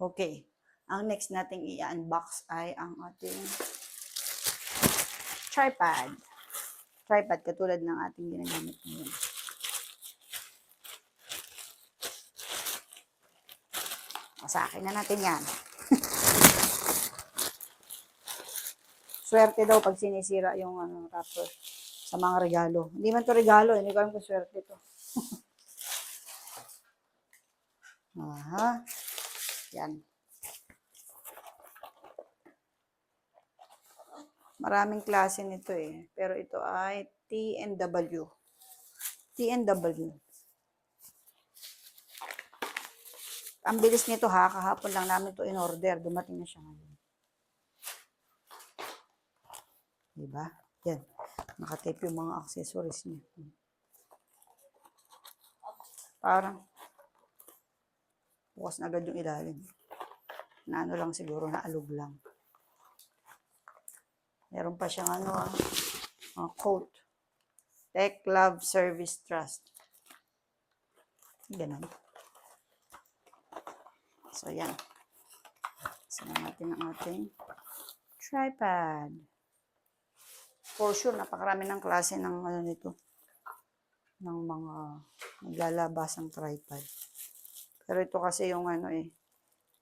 Okay. Ang next nating i-unbox ay ang ating tripod. Tripod, katulad ng ating ginagamit ngayon. Sa akin na natin yan. Swerte daw pag sinisira yung wrapper sa mga regalo. Hindi man to regalo, hindi ko alam kung swerte to. Aha. Yan. Maraming klase nito eh. Pero ito ay T&W. T&W. Ang bilis nito ha. Kahapon lang namin ito in order. Dumating na siya ngayon. Diba? Yan. Nakatape yung mga accessories niya. Parang bukas na agad yung ilalim. Na ano lang siguro, naalog lang. Meron pa siyang quote. Tech, love, service, trust. Ganun. So, yan. Sana natin ang ating tripod. For sure, napakarami ng klase ng nito. Ng mga naglalabasang tripod. Pero ito kasi yung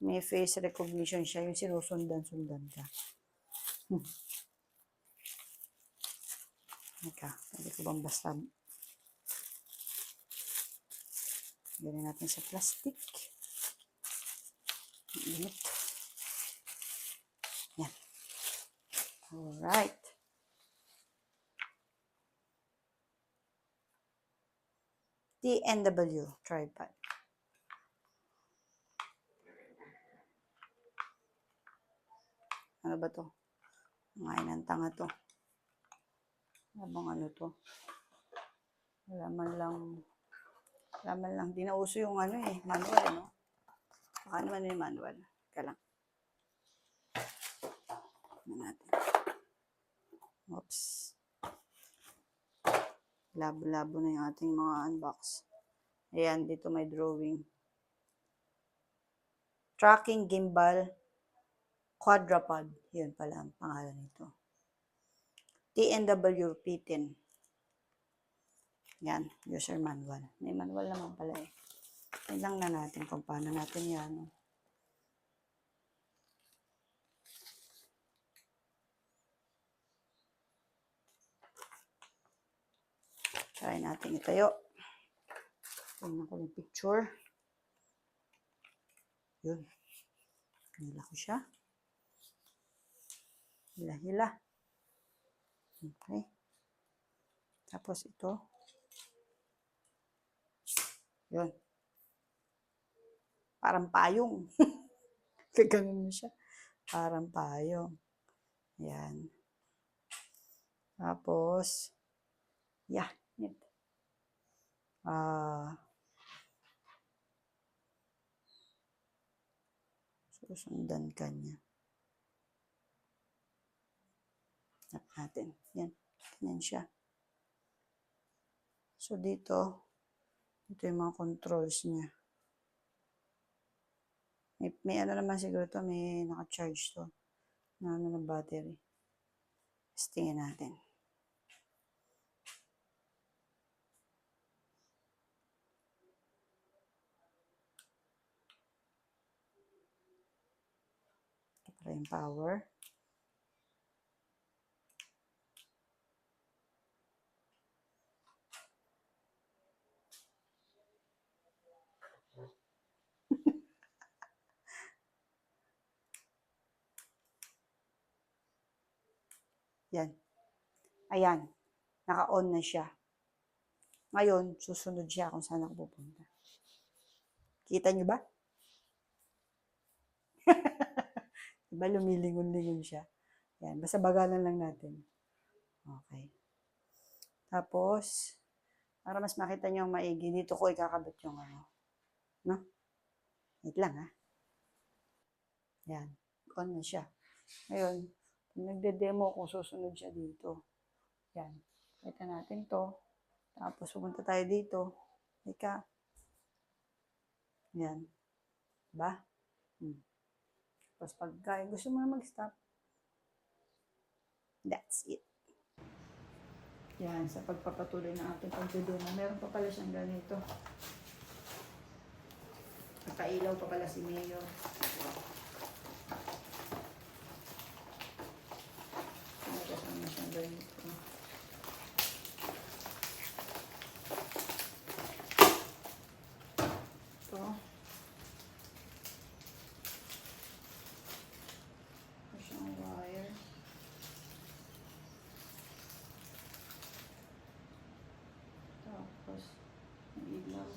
may face recognition siya. Yung sinusundan-sundan ka. Hindi ko bang basta gawin natin sa plastic. Init. Yan. Alright. T&W tripod. Ano ba to? Ngayon ang tanga to. Abang ano to? Wala man lang. Di na uso yung manual, no? Baka naman yung manual. Kaya lang. Ano natin? Oops. Labo-labo na yung ating mga unbox. Ayan, dito may drawing. Tracking gimbal quadrupod. Yun pala ang pangalan nito. T&W P10. Yan, user manual. May manual naman pala eh. Tingnan na natin kung paano natin yan. Try natin itayo. Tingnan ko yung picture. Yun. Hila ko siya. Hila-hila. Okay. Tapos ito. Yun. Parang payong. Ganun mo siya. Parang payong. Yan. Tapos, yeah. Susundan ka niya. Tap natin. Yan. Ganyan siya. So, ito yung mga controls niya. May ano naman siguro to, may naka-charge to. Na ng battery. Testingin natin. Ito pala yung power. Yan. Ayan. Naka-on na siya. Ngayon, susunod siya kung saan ako pupunta. Kita nyo ba? Diba lumilingon-lingon siya? Yan. Basta bagalan lang natin. Okay. Tapos, para mas makita nyo ang maigi, dito ko ikakabit yung no? Wait lang ha. Yan. On na siya. Ngayon, kung nagde-demo kung susunod siya dito. Yan. Kita natin to. Tapos pumunta tayo dito. Ika. Yan. Diba? Tapos pagka gusto mo na mag-stop, that's it. Yan, sa pagpapatuloy ng ating pagduduma. Meron pa pala siyang ganito. Nakailaw pa pala si Mayor. Nakasama siyang ganito. Ito. Ito siyang wire. Tapos, ang ilaw.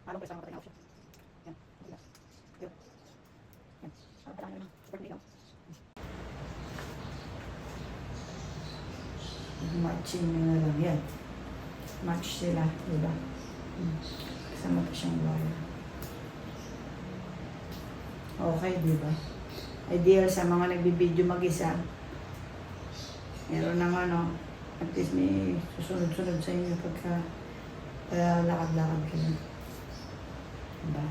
Ano pa isang matay na option? Yan. Matching nyo na lang yan. Match sila, diba? Kasama pa siyang wire. Okay, diba? Ideal sa mga nagbibideo mag-isa. Meron ng ano, at least may susunod-sunod sa inyo pagka lakad-lakad kayo. Diba?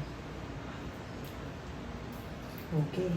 Okay.